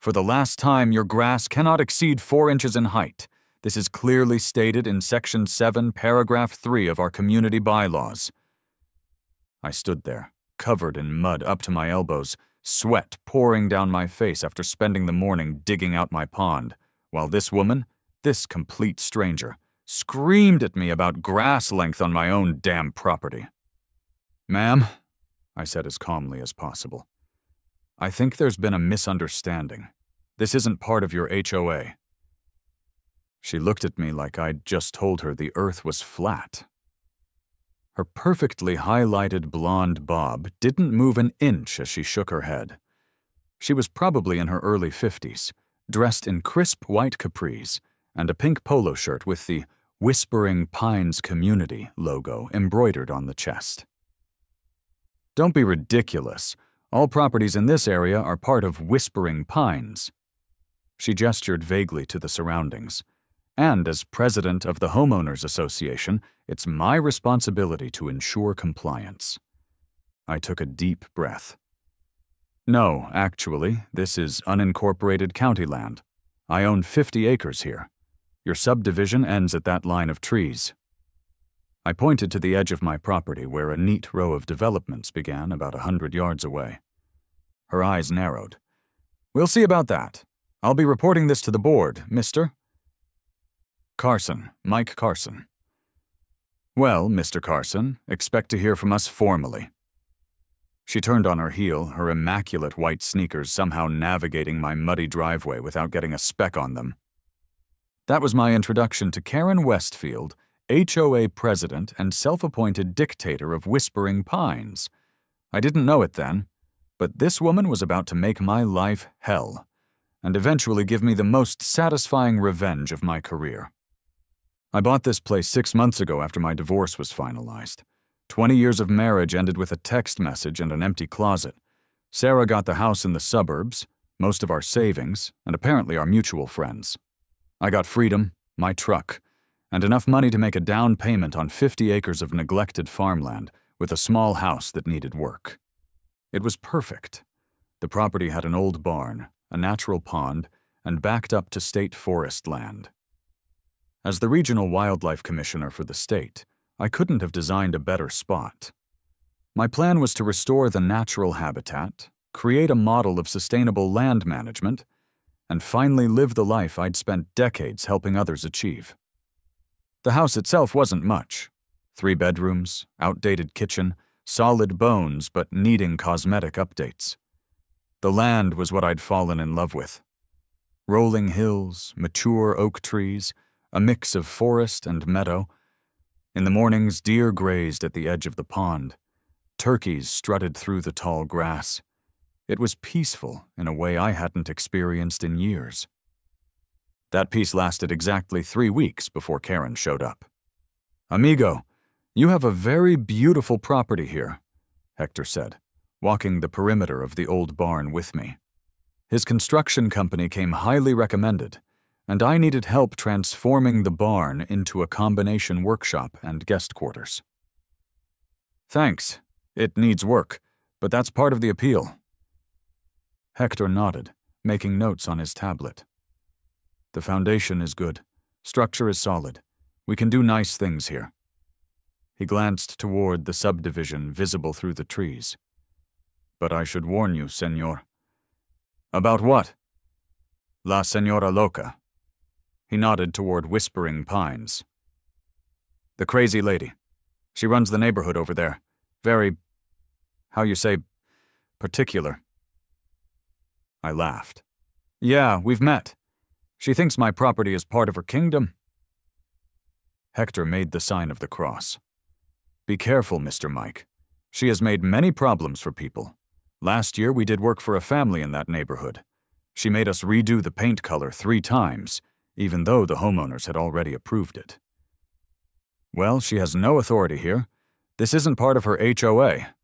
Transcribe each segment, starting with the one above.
For the last time, your grass cannot exceed 4 inches in height. This is clearly stated in Section 7, Paragraph 3 of our community bylaws. I stood there, covered in mud up to my elbows, sweat pouring down my face after spending the morning digging out my pond, while this woman, this complete stranger, screamed at me about grass length on my own damn property. "Ma'am," I said as calmly as possible, "I think there's been a misunderstanding. This isn't part of your HOA." She looked at me like I'd just told her the earth was flat. Her perfectly highlighted blonde bob didn't move an inch as she shook her head. She was probably in her early 50s, dressed in crisp white capris and a pink polo shirt with the Whispering Pines Community logo embroidered on the chest. "Don't be ridiculous. All properties in this area are part of Whispering Pines." She gestured vaguely to the surroundings. "And as president of the Homeowners Association, it's my responsibility to ensure compliance." I took a deep breath. "No, actually, this is unincorporated county land. I own 50 acres here. Your subdivision ends at that line of trees." I pointed to the edge of my property where a neat row of developments began about 100 yards away. Her eyes narrowed. "We'll see about that. I'll be reporting this to the board, Mr. Carson, Mike Carson." "Well, Mr. Carson, expect to hear from us formally." She turned on her heel, her immaculate white sneakers somehow navigating my muddy driveway without getting a speck on them. That was my introduction to Karen Westfield, HOA president and self-appointed dictator of Whispering Pines. I didn't know it then, but this woman was about to make my life hell, and eventually give me the most satisfying revenge of my career. I bought this place 6 months ago after my divorce was finalized. 20 years of marriage ended with a text message and an empty closet. Sarah got the house in the suburbs, most of our savings, and apparently our mutual friends. I got freedom, my truck, and enough money to make a down payment on 50 acres of neglected farmland with a small house that needed work. It was perfect. The property had an old barn, a natural pond, and backed up to state forest land. As the regional wildlife commissioner for the state, I couldn't have designed a better spot. My plan was to restore the natural habitat, create a model of sustainable land management, and finally live the life I'd spent decades helping others achieve. The house itself wasn't much. 3 bedrooms, outdated kitchen, solid bones but needing cosmetic updates. The land was what I'd fallen in love with. Rolling hills, mature oak trees, a mix of forest and meadow. In the mornings, deer grazed at the edge of the pond. Turkeys strutted through the tall grass. It was peaceful in a way I hadn't experienced in years. That peace lasted exactly 3 weeks before Karen showed up. "Amigo, you have a very beautiful property here," Hector said, walking the perimeter of the old barn with me. His construction company came highly recommended, and I needed help transforming the barn into a combination workshop and guest quarters. "Thanks. It needs work, but that's part of the appeal." Hector nodded, making notes on his tablet. "The foundation is good. Structure is solid. We can do nice things here." He glanced toward the subdivision visible through the trees. "But I should warn you, senor." "About what?" "La Señora Loca." He nodded toward Whispering Pines. "The crazy lady. She runs the neighborhood over there. Very, how you say, particular." I laughed. "Yeah, we've met. She thinks my property is part of her kingdom." Hector made the sign of the cross. "Be careful, Mr. Mike. She has made many problems for people. Last year we did work for a family in that neighborhood. She made us redo the paint color 3 times, even though the homeowners had already approved it. Well, she has no authority here. This isn't part of her HOA."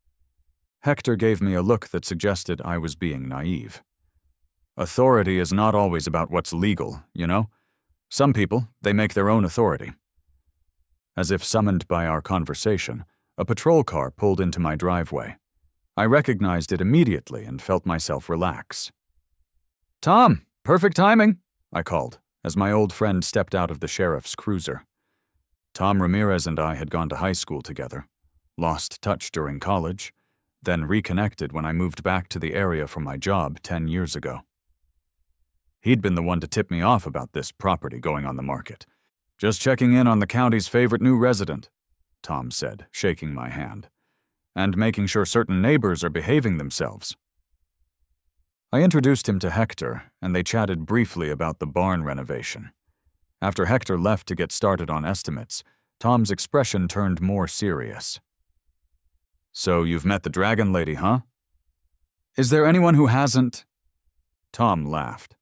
Hector gave me a look that suggested I was being naive. "Authority is not always about what's legal, you know? Some people, they make their own authority." As if summoned by our conversation, a patrol car pulled into my driveway. I recognized it immediately and felt myself relax. "Tom, perfect timing," I called, as my old friend stepped out of the sheriff's cruiser. Tom Ramirez and I had gone to high school together, lost touch during college, then reconnected when I moved back to the area for my job 10 years ago. He'd been the one to tip me off about this property going on the market. "Just checking in on the county's favorite new resident," Tom said, shaking my hand, "and making sure certain neighbors are behaving themselves." I introduced him to Hector, and they chatted briefly about the barn renovation. After Hector left to get started on estimates, Tom's expression turned more serious. "So you've met the dragon lady, huh? Is there anyone who hasn't?" Tom laughed.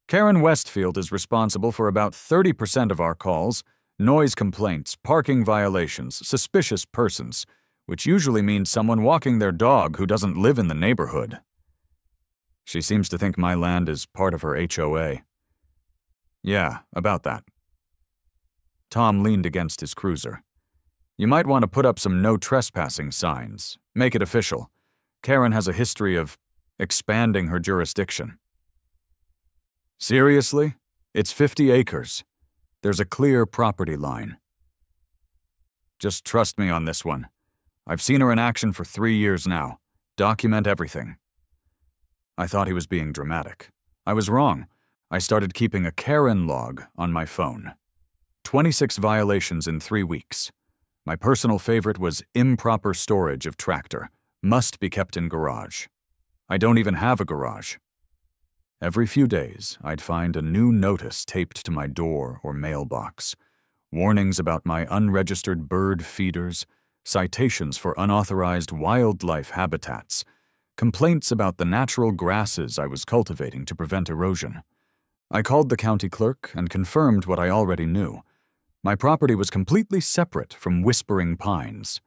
"Karen Westfield is responsible for about 30% of our calls, noise complaints, parking violations, suspicious persons, which usually means someone walking their dog who doesn't live in the neighborhood. She seems to think my land is part of her HOA. Yeah, about that." Tom leaned against his cruiser. "You might want to put up some no trespassing signs. Make it official. Karen has a history of expanding her jurisdiction." "Seriously? It's 50 acres. There's a clear property line." "Just trust me on this one. I've seen her in action for 3 years now. Document everything." I thought he was being dramatic. I was wrong. I started keeping a Karen log on my phone. 26 violations in 3 weeks. My personal favorite was improper storage of tractor. Must be kept in garage. I don't even have a garage. Every few days, I'd find a new notice taped to my door or mailbox. Warnings about my unregistered bird feeders, citations for unauthorized wildlife habitats, complaints about the natural grasses I was cultivating to prevent erosion. I called the county clerk and confirmed what I already knew. My property was completely separate from Whispering Pines.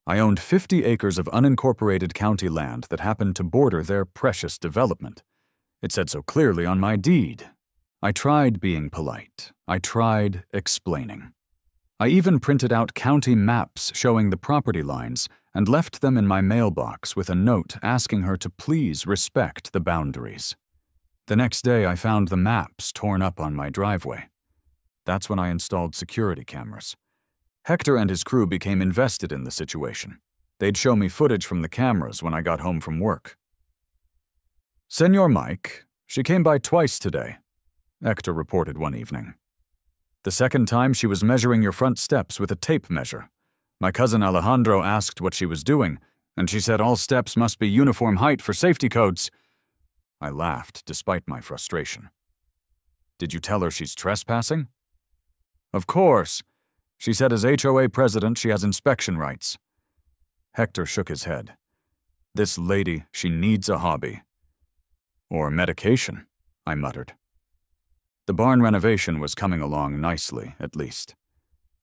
I owned 50 acres of unincorporated county land that happened to border their precious development. It said so clearly on my deed. I tried being polite. I tried explaining. I even printed out county maps showing the property lines and left them in my mailbox with a note asking her to please respect the boundaries. The next day, I found the maps torn up on my driveway. That's when I installed security cameras. Hector and his crew became invested in the situation. They'd show me footage from the cameras when I got home from work. "Senor Mike, she came by twice today," Hector reported one evening. "The second time she was measuring your front steps with a tape measure. My cousin Alejandro asked what she was doing, and she said all steps must be uniform height for safety codes." I laughed, despite my frustration. "Did you tell her she's trespassing?" "Of course. She said as HOA president she has inspection rights." Hector shook his head. "This lady, she needs a hobby." "Or medication," I muttered. The barn renovation was coming along nicely, at least.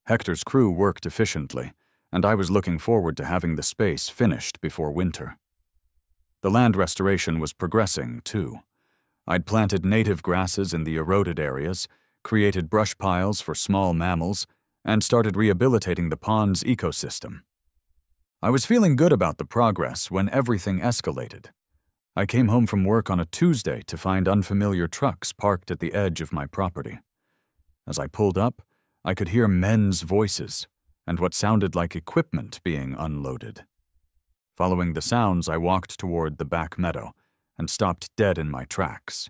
Hector's crew worked efficiently, and I was looking forward to having the space finished before winter. The land restoration was progressing, too. I'd planted native grasses in the eroded areas, created brush piles for small mammals, and started rehabilitating the pond's ecosystem. I was feeling good about the progress when everything escalated. I came home from work on a Tuesday to find unfamiliar trucks parked at the edge of my property. As I pulled up, I could hear men's voices and what sounded like equipment being unloaded. Following the sounds, I walked toward the back meadow and stopped dead in my tracks.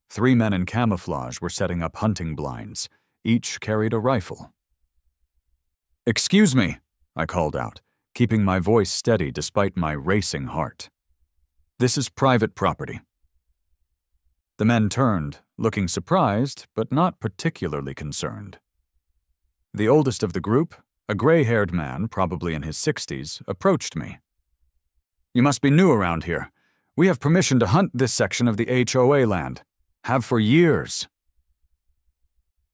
3 men in camouflage were setting up hunting blinds. Each carried a rifle. "Excuse me," I called out, keeping my voice steady despite my racing heart. "This is private property." The men turned, looking surprised, but not particularly concerned. The oldest of the group, a gray-haired man, probably in his 60s, approached me. "You must be new around here. We have permission to hunt this section of the HOA land. Have for years."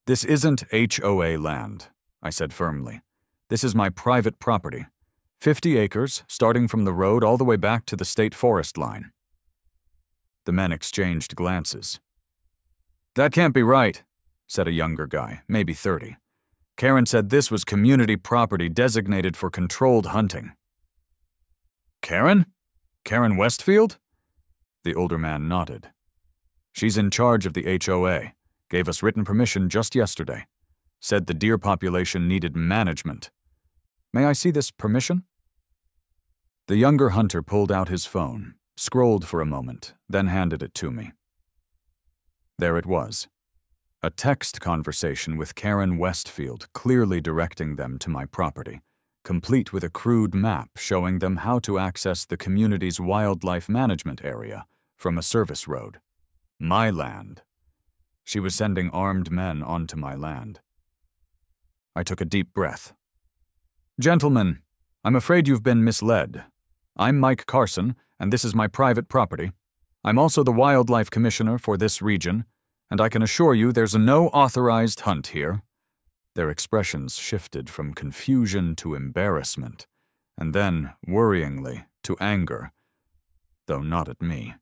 "This isn't HOA land," I said firmly. "This is my private property. 50 acres, starting from the road all the way back to the state forest line." The men exchanged glances. "That can't be right," said a younger guy, maybe 30. "Karen said this was community property designated for controlled hunting." "Karen? Karen Westfield?" The older man nodded. She's in charge of the HOA, gave us written permission just yesterday. Said the deer population needed management. May I see this permission? The younger hunter pulled out his phone, scrolled for a moment, then handed it to me. There it was. A text conversation with Karen Westfield, clearly directing them to my property, complete with a crude map showing them how to access the community's wildlife management area from a service road. My land. She was sending armed men onto my land. I took a deep breath. Gentlemen, I'm afraid you've been misled. I'm Mike Carson, and this is my private property. I'm also the wildlife commissioner for this region, and I can assure you there's no authorized hunt here. Their expressions shifted from confusion to embarrassment, and then, worryingly, to anger, though not at me.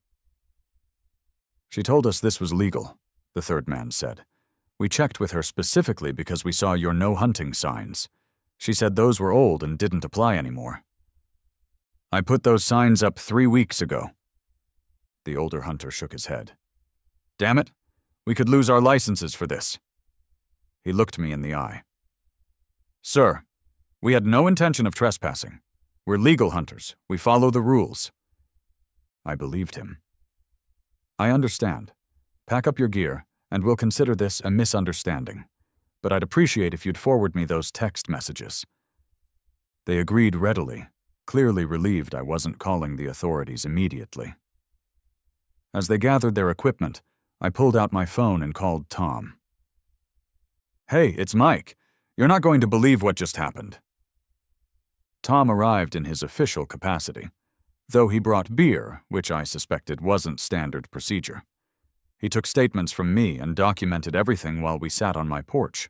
She told us this was legal, the third man said. We checked with her specifically because we saw your no hunting signs. She said those were old and didn't apply anymore. I put those signs up 3 weeks ago. The older hunter shook his head. Damn it, we could lose our licenses for this. He looked me in the eye. Sir, we had no intention of trespassing. We're legal hunters. We follow the rules. I believed him. I understand. Pack up your gear, and we'll consider this a misunderstanding. But I'd appreciate if you'd forward me those text messages. They agreed readily, clearly relieved I wasn't calling the authorities immediately. As they gathered their equipment, I pulled out my phone and called Tom. Hey, it's Mike. You're not going to believe what just happened. Tom arrived in his official capacity, though he brought beer, which I suspected wasn't standard procedure. He took statements from me and documented everything while we sat on my porch.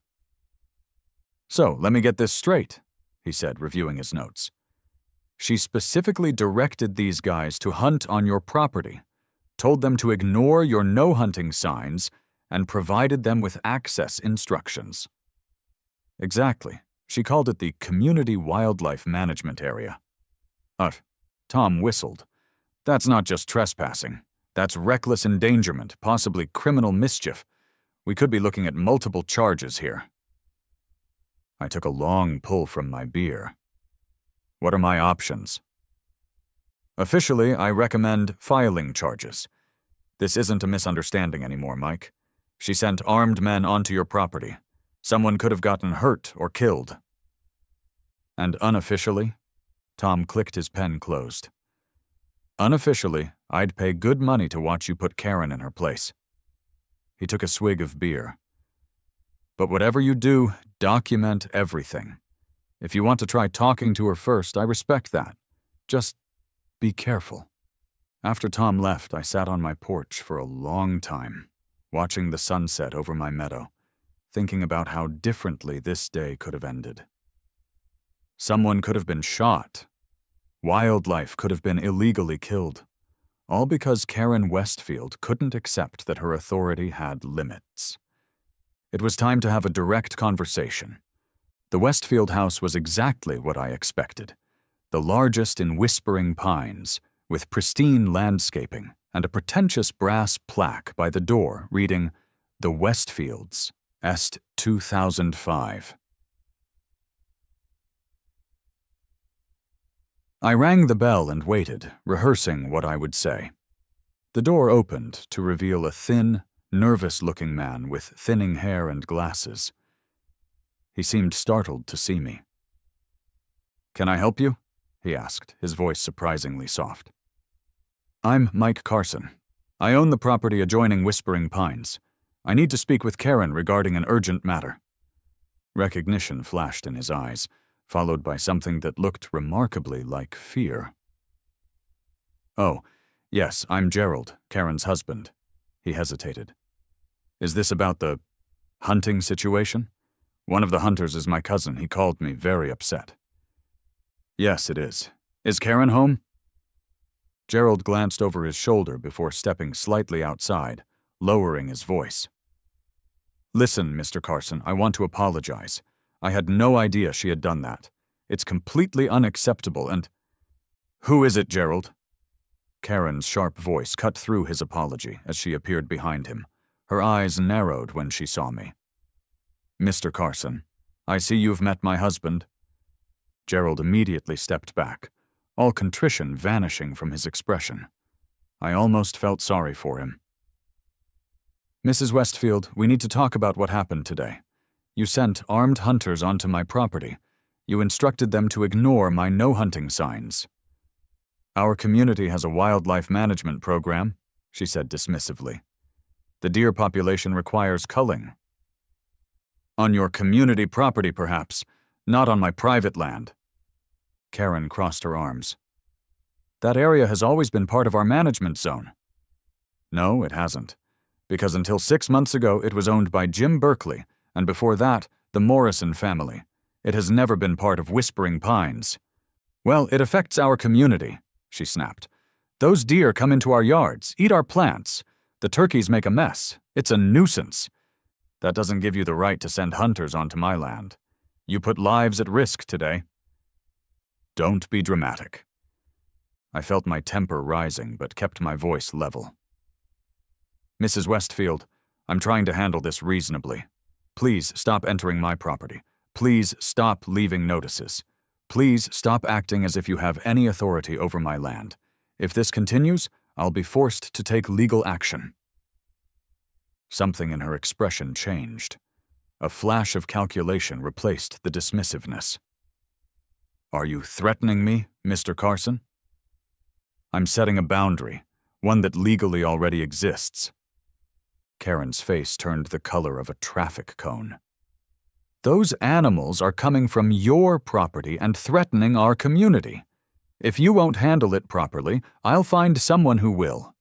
So, let me get this straight, he said, reviewing his notes. She specifically directed these guys to hunt on your property, told them to ignore your no-hunting signs, and provided them with access instructions. Exactly. She called it the Community Wildlife Management Area. Tom whistled. That's not just trespassing. That's reckless endangerment, possibly criminal mischief. We could be looking at multiple charges here. I took a long pull from my beer. What are my options? Officially, I recommend filing charges. This isn't a misunderstanding anymore, Mike. She sent armed men onto your property. Someone could have gotten hurt or killed. And unofficially? Tom clicked his pen closed. Unofficially, I'd pay good money to watch you put Karen in her place. He took a swig of beer. But whatever you do, document everything. If you want to try talking to her first, I respect that. Just be careful. After Tom left, I sat on my porch for a long time, watching the sunset over my meadow, thinking about how differently this day could have ended. Someone could have been shot. Wildlife could have been illegally killed, all because Karen Westfield couldn't accept that her authority had limits. It was time to have a direct conversation. The Westfield house was exactly what I expected, the largest in Whispering Pines, with pristine landscaping and a pretentious brass plaque by the door reading, "The Westfields, Est 2005. I rang the bell and waited, rehearsing what I would say. The door opened to reveal a thin, nervous-looking man with thinning hair and glasses. He seemed startled to see me. "Can I help you?" he asked, his voice surprisingly soft. "I'm Mike Carson. I own the property adjoining Whispering Pines. I need to speak with Karen regarding an urgent matter." Recognition flashed in his eyes, followed by something that looked remarkably like fear. "Oh, yes, I'm Gerald, Karen's husband." He hesitated. "Is this about the hunting situation? One of the hunters is my cousin. He called me very upset." "Yes, it is. Is Karen home?" Gerald glanced over his shoulder before stepping slightly outside, lowering his voice. "Listen, Mr. Carson, I want to apologize. I had no idea she had done that. It's completely unacceptable and—" "Who is it, Gerald?" Karen's sharp voice cut through his apology as she appeared behind him. Her eyes narrowed when she saw me. "Mr. Carson, I see you've met my husband." Gerald immediately stepped back, all contrition vanishing from his expression. I almost felt sorry for him. "Mrs. Westfield, we need to talk about what happened today. You sent armed hunters onto my property. You instructed them to ignore my no-hunting signs." "Our community has a wildlife management program," she said dismissively. "The deer population requires culling." "On your community property, perhaps, not on my private land." Karen crossed her arms. "That area has always been part of our management zone." "No, it hasn't, because until 6 months ago it was owned by Jim Berkeley, and before that, the Morrison family. It has never been part of Whispering Pines." "Well, it affects our community," she snapped. "Those deer come into our yards, eat our plants. The turkeys make a mess. It's a nuisance. That doesn't give you the right to send hunters onto my land. You put lives at risk today." "Don't be dramatic." I felt my temper rising, but kept my voice level. "Mrs. Westfield, I'm trying to handle this reasonably. Please stop entering my property. Please stop leaving notices. Please stop acting as if you have any authority over my land. If this continues, I'll be forced to take legal action." Something in her expression changed. A flash of calculation replaced the dismissiveness. "Are you threatening me, Mr. Carson?" "I'm setting a boundary, one that legally already exists." Karen's face turned the color of a traffic cone. "Those animals are coming from your property and threatening our community. If you won't handle it properly, I'll find someone who will.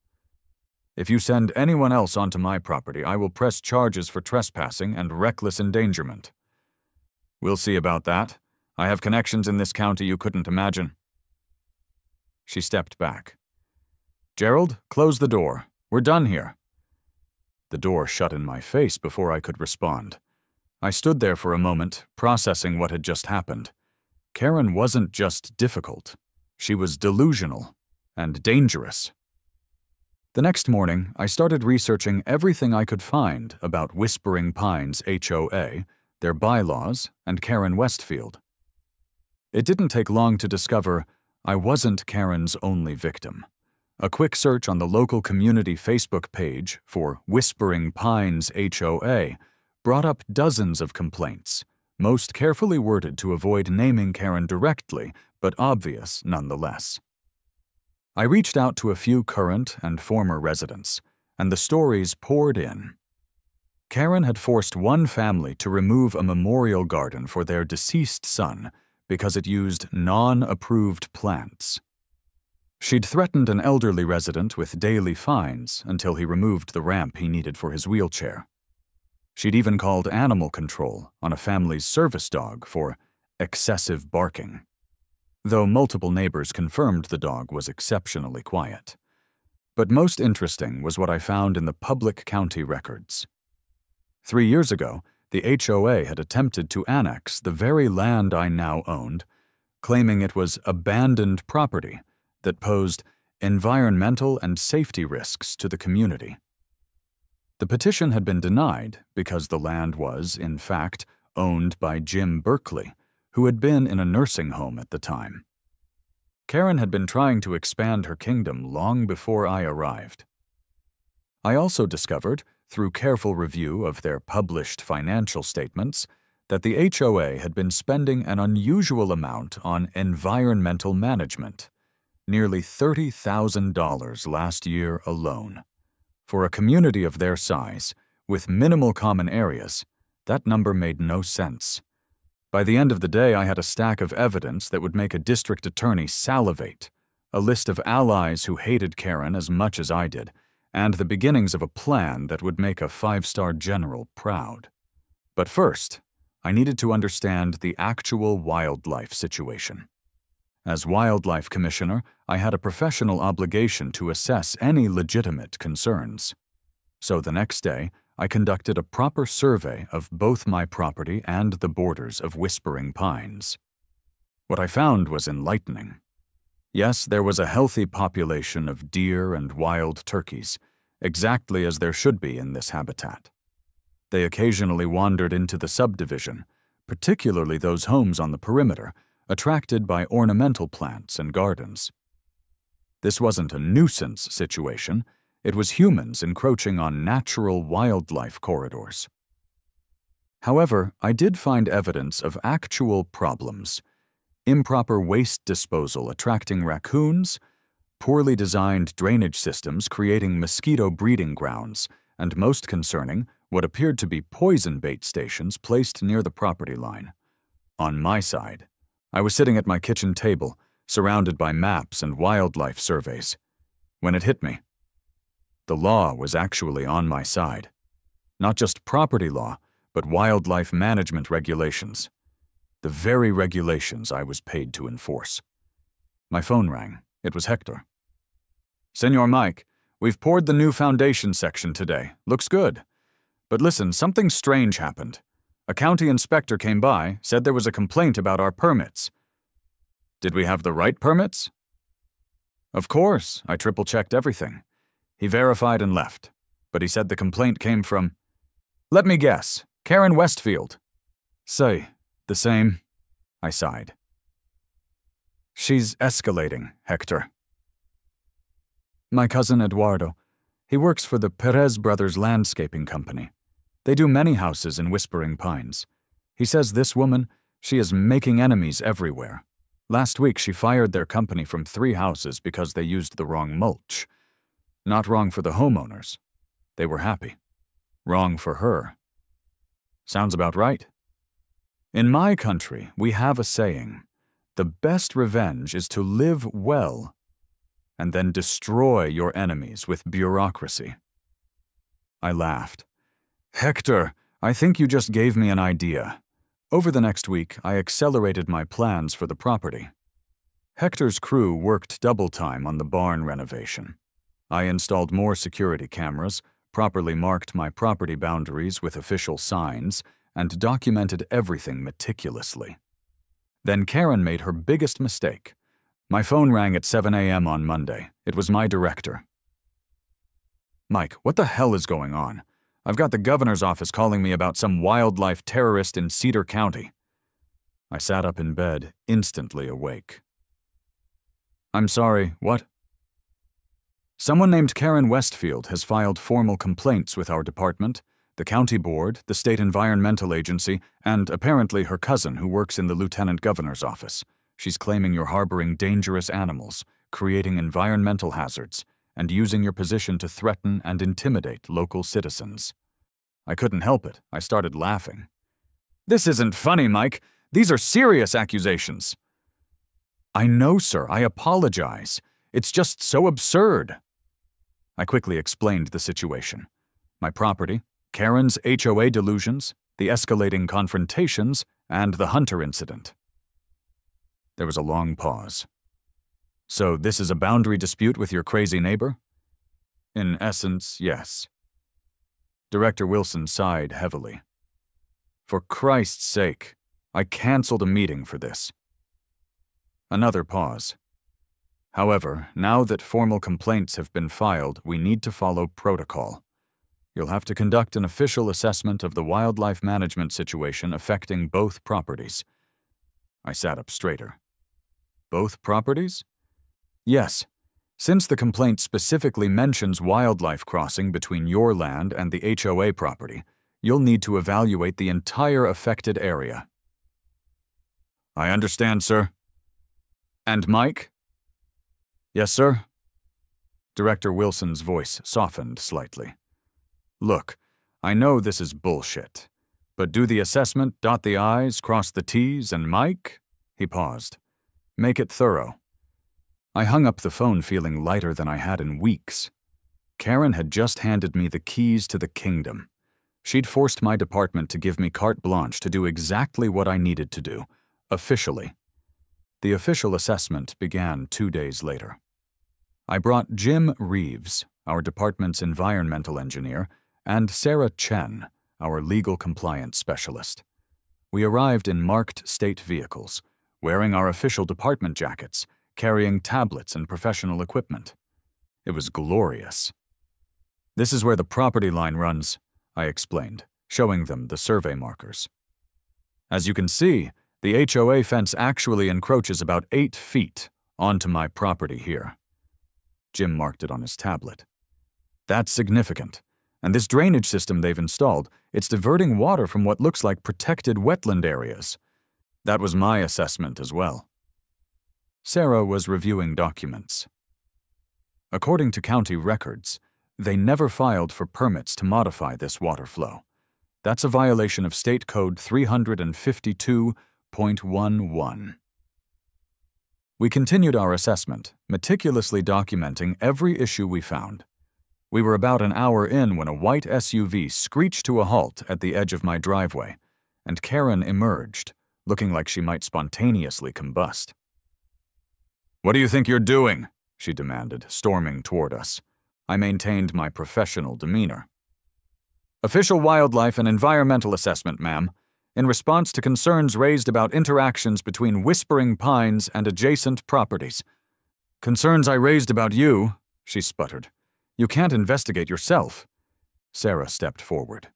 If you send anyone else onto my property, I will press charges for trespassing and reckless endangerment." "We'll see about that. I have connections in this county you couldn't imagine." She stepped back. "Gerald, close the door. We're done here." The door shut in my face before I could respond. I stood there for a moment, processing what had just happened. Karen wasn't just difficult. She was delusional and dangerous. The next morning, I started researching everything I could find about Whispering Pines HOA, their bylaws, and Karen Westfield. It didn't take long to discover I wasn't Karen's only victim. A quick search on the local community Facebook page for Whispering Pines HOA brought up dozens of complaints, most carefully worded to avoid naming Karen directly, but obvious nonetheless. I reached out to a few current and former residents, and the stories poured in. Karen had forced one family to remove a memorial garden for their deceased son because it used non-approved plants. She'd threatened an elderly resident with daily fines until he removed the ramp he needed for his wheelchair. She'd even called animal control on a family's service dog for excessive barking, though multiple neighbors confirmed the dog was exceptionally quiet. But most interesting was what I found in the public county records. 3 years ago, the HOA had attempted to annex the very land I now owned, claiming it was abandoned property that posed environmental and safety risks to the community. The petition had been denied because the land was, in fact, owned by Jim Berkeley, who had been in a nursing home at the time. Karen had been trying to expand her kingdom long before I arrived. I also discovered, through careful review of their published financial statements, that the HOA had been spending an unusual amount on environmental management, nearly $30,000 last year alone. For a community of their size, with minimal common areas, that number made no sense. By the end of the day, I had a stack of evidence that would make a district attorney salivate, a list of allies who hated Karen as much as I did, and the beginnings of a plan that would make a 5-star general proud. But first, I needed to understand the actual wildlife situation. As wildlife commissioner, I had a professional obligation to assess any legitimate concerns. So the next day, I conducted a proper survey of both my property and the borders of Whispering Pines. What I found was enlightening. Yes, there was a healthy population of deer and wild turkeys, exactly as there should be in this habitat. They occasionally wandered into the subdivision, particularly those homes on the perimeter, attracted by ornamental plants and gardens. This wasn't a nuisance situation, it was humans encroaching on natural wildlife corridors. However, I did find evidence of actual problems: improper waste disposal attracting raccoons, poorly designed drainage systems creating mosquito breeding grounds, and most concerning, what appeared to be poison bait stations placed near the property line. On my side, I was sitting at my kitchen table, surrounded by maps and wildlife surveys, when it hit me. The law was actually on my side. Not just property law, but wildlife management regulations. The very regulations I was paid to enforce. My phone rang. It was Hector. "Senor Mike, we've poured the new foundation section today. Looks good. But listen, something strange happened. A county inspector came by, said there was a complaint about our permits." "Did we have the right permits?" "Of course, I triple-checked everything." He verified and left, but he said the complaint came from, let me guess, Karen Westfield. "Say, the same," I sighed. "She's escalating, Hector." "My cousin Eduardo. He works for the Perez Brothers Landscaping Company. They do many houses in Whispering Pines. He says this woman, she is making enemies everywhere. Last week she fired their company from 3 houses because they used the wrong mulch. Not wrong for the homeowners. They were happy. Wrong for her. Sounds about right. In my country, we have a saying: the best revenge is to live well and then destroy your enemies with bureaucracy. I laughed. "Hector, I think you just gave me an idea." Over the next week, I accelerated my plans for the property. Hector's crew worked double time on the barn renovation. I installed more security cameras, properly marked my property boundaries with official signs, and documented everything meticulously. Then Karen made her biggest mistake. My phone rang at 7 a.m. on Monday. It was my director. "Mike, what the hell is going on? I've got the governor's office calling me about some wildlife terrorist in Cedar County." I sat up in bed, instantly awake. "I'm sorry, what?" "Someone named Karen Westfield has filed formal complaints with our department, the county board, the state environmental agency, and apparently her cousin who works in the lieutenant governor's office. She's claiming you're harboring dangerous animals, creating environmental hazards, and using your position to threaten and intimidate local citizens." I couldn't help it. I started laughing. "This isn't funny, Mike. These are serious accusations." "I know, sir. I apologize. It's just so absurd." I quickly explained the situation. My property, Karen's HOA delusions, the escalating confrontations, and the Hunter incident. There was a long pause. "So this is a boundary dispute with your crazy neighbor?" "In essence, yes." Director Wilson sighed heavily. "For Christ's sake, I canceled a meeting for this." Another pause. "However, now that formal complaints have been filed, we need to follow protocol. You'll have to conduct an official assessment of the wildlife management situation affecting both properties." I sat up straighter. "Both properties?" "Yes. Since the complaint specifically mentions wildlife crossing between your land and the HOA property, you'll need to evaluate the entire affected area." "I understand, sir." "And Mike?" "Yes, sir." Director Wilson's voice softened slightly. "Look, I know this is bullshit, but do the assessment, dot the I's, cross the T's, and Mike?" He paused. "Make it thorough." I hung up the phone feeling lighter than I had in weeks. Karen had just handed me the keys to the kingdom. She'd forced my department to give me carte blanche to do exactly what I needed to do, officially. The official assessment began 2 days later. I brought Jim Reeves, our department's environmental engineer, and Sarah Chen, our legal compliance specialist. We arrived in marked state vehicles, wearing our official department jackets, carrying tablets and professional equipment. It was glorious. "This is where the property line runs," I explained, showing them the survey markers. "As you can see, the HOA fence actually encroaches about 8 feet onto my property here." Jim marked it on his tablet. "That's significant. And this drainage system they've installed, it's diverting water from what looks like protected wetland areas. That was my assessment as well." Sarah was reviewing documents. "According to county records, they never filed for permits to modify this water flow. That's a violation of State Code 352.11. We continued our assessment, meticulously documenting every issue we found. We were about an hour in when a white SUV screeched to a halt at the edge of my driveway, and Karen emerged, looking like she might spontaneously combust. "What do you think you're doing?" she demanded, storming toward us. I maintained my professional demeanor. "Official wildlife and environmental assessment, ma'am, in response to concerns raised about interactions between Whispering Pines and adjacent properties." "Concerns I raised about you," she sputtered. "You can't investigate yourself." Sarah stepped forward.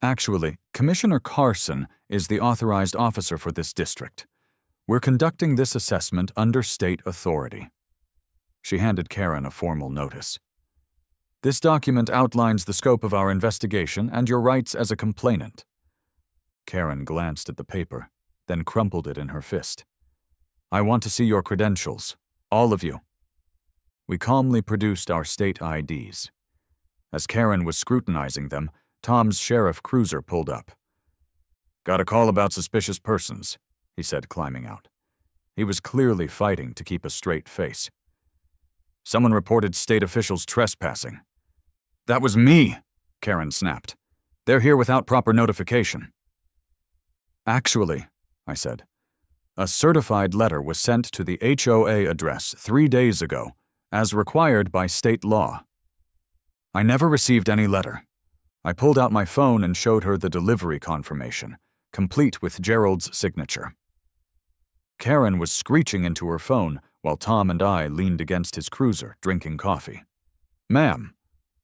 "Actually, Commissioner Carson is the authorized officer for this district. We're conducting this assessment under state authority." She handed Karen a formal notice. "This document outlines the scope of our investigation and your rights as a complainant." Karen glanced at the paper, then crumpled it in her fist. "I want to see your credentials, all of you." We calmly produced our state IDs. As Karen was scrutinizing them, Tom's sheriff cruiser pulled up. "Got a call about suspicious persons," he said, climbing out. He was clearly fighting to keep a straight face. "Someone reported state officials trespassing." "That was me," Karen snapped. "They're here without proper notification." "Actually," I said, "a certified letter was sent to the HOA address 3 days ago, as required by state law." "I never received any letter." I pulled out my phone and showed her the delivery confirmation, complete with Gerald's signature. Karen was screeching into her phone while Tom and I leaned against his cruiser, drinking coffee. "Ma'am,"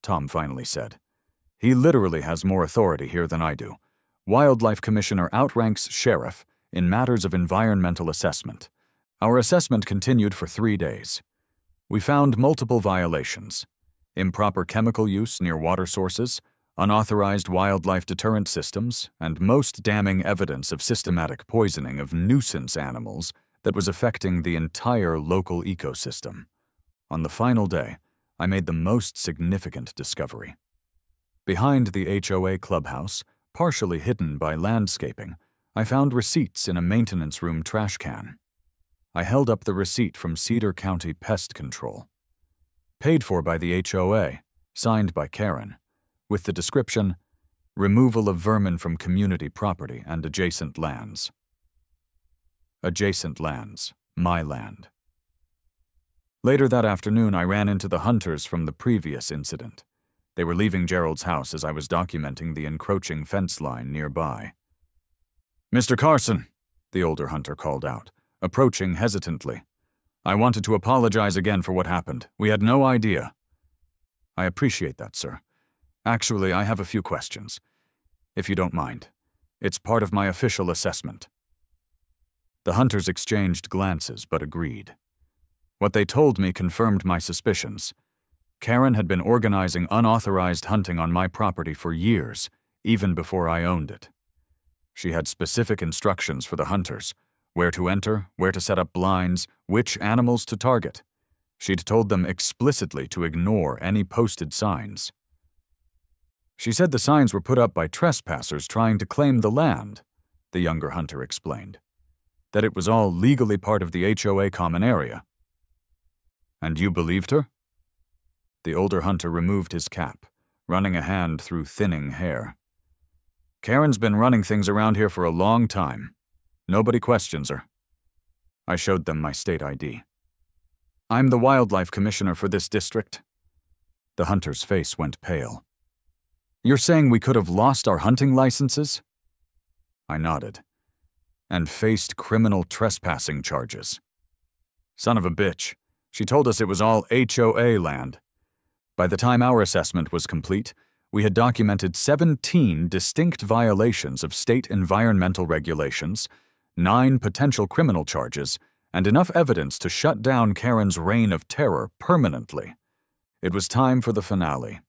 Tom finally said, "he literally has more authority here than I do. Wildlife Commissioner outranks Sheriff in matters of environmental assessment. Our assessment continued for 3 days. We found multiple violations: improper chemical use near water sources, unauthorized wildlife deterrent systems, and most damning evidence of systematic poisoning of nuisance animals that was affecting the entire local ecosystem. On the final day, I made the most significant discovery. Behind the HOA clubhouse, partially hidden by landscaping, I found receipts in a maintenance room trash can. I held up the receipt from Cedar County Pest Control. Paid for by the HOA, signed by Karen, with the description, "Removal of vermin from community property and adjacent lands." Adjacent lands, my land. Later that afternoon, I ran into the hunters from the previous incident. They were leaving Gerald's house as I was documenting the encroaching fence line nearby. "Mr. Carson," the older hunter called out, approaching hesitantly. "I wanted to apologize again for what happened. We had no idea." "I appreciate that, sir. Actually, I have a few questions, if you don't mind. It's part of my official assessment." The hunters exchanged glances but agreed. What they told me confirmed my suspicions. Karen had been organizing unauthorized hunting on my property for years, even before I owned it. She had specific instructions for the hunters: where to enter, where to set up blinds, which animals to target. She'd told them explicitly to ignore any posted signs. "She said the signs were put up by trespassers trying to claim the land," the younger hunter explained. "That it was all legally part of the HOA common area." "And you believed her?" The older hunter removed his cap, running a hand through thinning hair. "Karen's been running things around here for a long time. Nobody questions her." I showed them my state ID. "I'm the wildlife commissioner for this district." The hunter's face went pale. "You're saying we could have lost our hunting licenses?" I nodded. "And faced criminal trespassing charges." Son of a bitch. She told us it was all HOA land. By the time our assessment was complete, we had documented 17 distinct violations of state environmental regulations, 9 potential criminal charges, and enough evidence to shut down Karen's reign of terror permanently. It was time for the finale.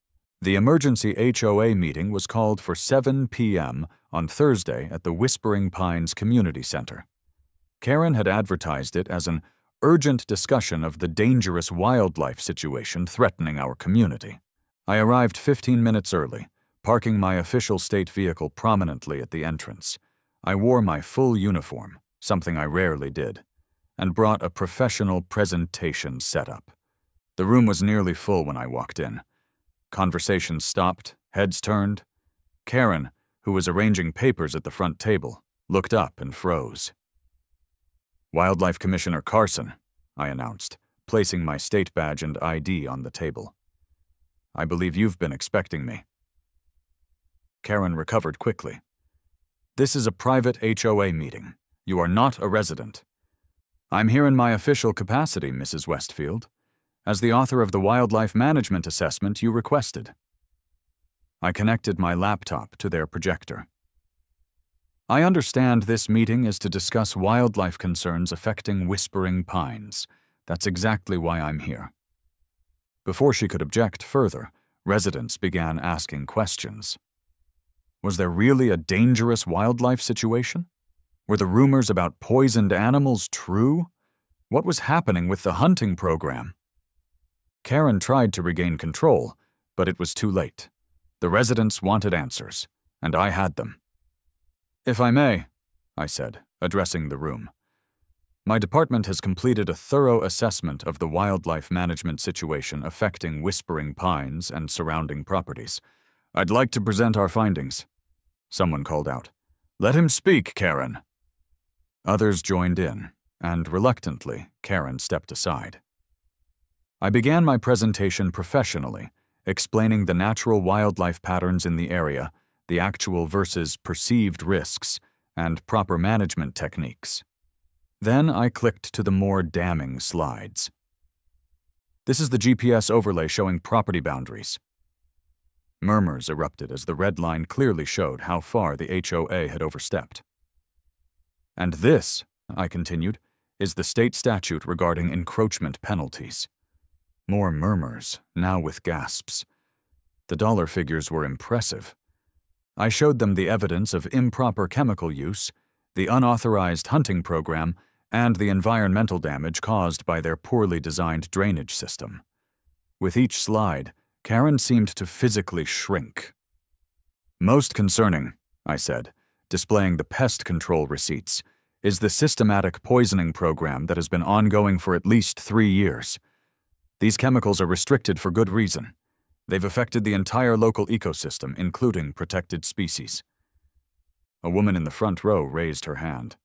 The emergency HOA meeting was called for 7 p.m. on Thursday at the Whispering Pines Community Center. Karen had advertised it as an urgent discussion of the dangerous wildlife situation threatening our community. I arrived 15 minutes early, parking my official state vehicle prominently at the entrance. I wore my full uniform, something I rarely did, and brought a professional presentation setup. The room was nearly full when I walked in. Conversations stopped, heads turned. Karen, who was arranging papers at the front table, looked up and froze. "Wildlife Commissioner Carson," I announced, placing my state badge and ID on the table. "I believe you've been expecting me." Karen recovered quickly. "This is a private HOA meeting. You are not a resident." "I'm here in my official capacity, Mrs. Westfield, as the author of the wildlife management assessment you requested." I connected my laptop to their projector. "I understand this meeting is to discuss wildlife concerns affecting Whispering Pines. That's exactly why I'm here." Before she could object further, residents began asking questions. Was there really a dangerous wildlife situation? Were the rumors about poisoned animals true? What was happening with the hunting program? Karen tried to regain control, but it was too late. The residents wanted answers, and I had them. "If I may," I said, addressing the room, "my department has completed a thorough assessment of the wildlife management situation affecting Whispering Pines and surrounding properties. I'd like to present our findings." Someone called out, "Let him speak, Karen." Others joined in, and reluctantly, Karen stepped aside. I began my presentation professionally, explaining the natural wildlife patterns in the area, the actual versus perceived risks, and proper management techniques. Then I clicked to the more damning slides. "This is the GPS overlay showing property boundaries." Murmurs erupted as the red line clearly showed how far the HOA had overstepped. "And this," I continued, "is the state statute regarding encroachment penalties." More murmurs, now with gasps. The dollar figures were impressive. I showed them the evidence of improper chemical use, the unauthorized hunting program, and the environmental damage caused by their poorly designed drainage system. With each slide, Karen seemed to physically shrink. "Most concerning," I said, displaying the pest control receipts, "is the systematic poisoning program that has been ongoing for at least 3 years. These chemicals are restricted for good reason. They've affected the entire local ecosystem, including protected species." A woman in the front row raised her hand.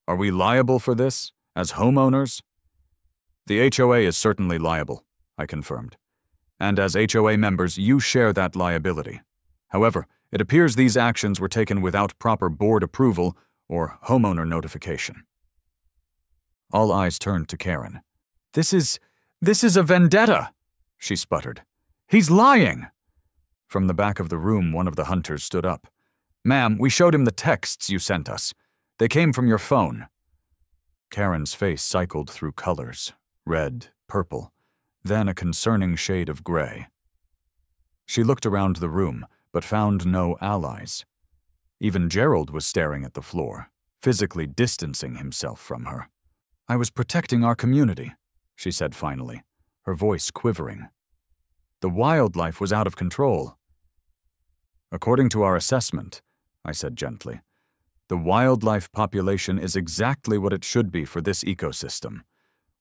"Are we liable for this, as homeowners?" "The HOA is certainly liable," I confirmed. "And as HOA members, you share that liability. However, it appears these actions were taken without proper board approval or homeowner notification." All eyes turned to Karen. This is a vendetta," she sputtered. "He's lying." From the back of the room, one of the hunters stood up. "Ma'am, we showed him the texts you sent us. They came from your phone." Karen's face cycled through colors, red, purple, then a concerning shade of gray. She looked around the room, but found no allies. Even Gerald was staring at the floor, physically distancing himself from her. "I was protecting our community," she said finally, her voice quivering. "The wildlife was out of control." "According to our assessment," I said gently, "the wildlife population is exactly what it should be for this ecosystem.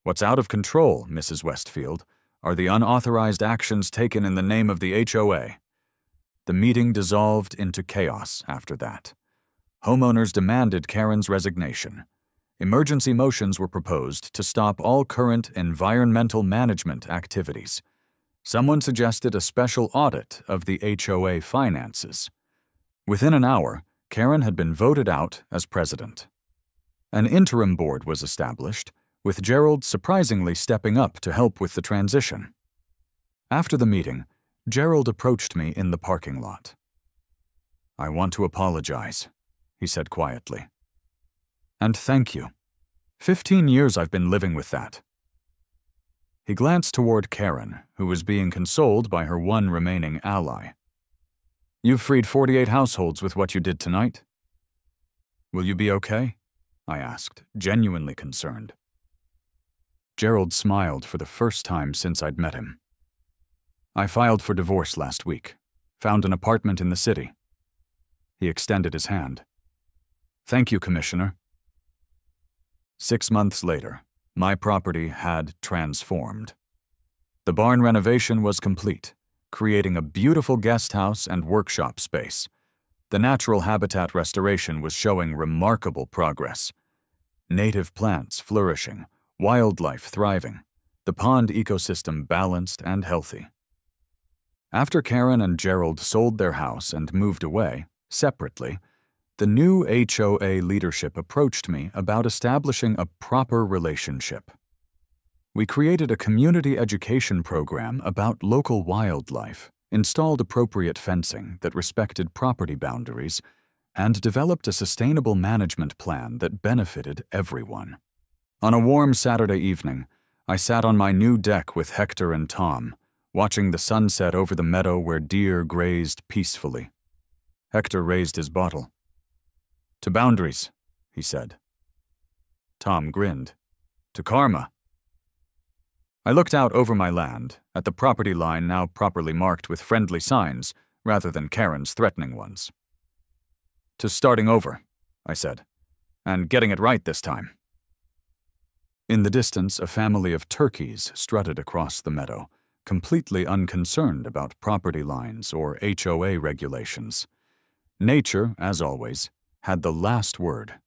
What's out of control, Mrs. Westfield, are the unauthorized actions taken in the name of the HOA." The meeting dissolved into chaos after that. Homeowners demanded Karen's resignation. Emergency motions were proposed to stop all current environmental management activities. Someone suggested a special audit of the HOA finances. Within an hour, Karen had been voted out as president. An interim board was established, with Gerald surprisingly stepping up to help with the transition. After the meeting, Gerald approached me in the parking lot. "I want to apologize," he said quietly. "And thank you. 15 years I've been living with that." He glanced toward Karen, who was being consoled by her one remaining ally. "You've freed 48 households with what you did tonight. Will you be okay?" I asked, genuinely concerned. Gerald smiled for the first time since I'd met him. "I filed for divorce last week, found an apartment in the city." He extended his hand. "Thank you, Commissioner." 6 months later, my property had transformed. The barn renovation was complete, creating a beautiful guest house and workshop space. The natural habitat restoration was showing remarkable progress. Native plants flourishing, wildlife thriving, the pond ecosystem balanced and healthy. After Karen and Gerald sold their house and moved away, separately, the new HOA leadership approached me about establishing a proper relationship. We created a community education program about local wildlife, installed appropriate fencing that respected property boundaries, and developed a sustainable management plan that benefited everyone. On a warm Saturday evening, I sat on my new deck with Hector and Tom, watching the sunset over the meadow where deer grazed peacefully. Hector raised his bottle. "To boundaries," he said. Tom grinned. "To karma." I looked out over my land, at the property line now properly marked with friendly signs rather than Karen's threatening ones. "To starting over," I said, "and getting it right this time." In the distance, a family of turkeys strutted across the meadow, completely unconcerned about property lines or HOA regulations. Nature, as always, had the last word.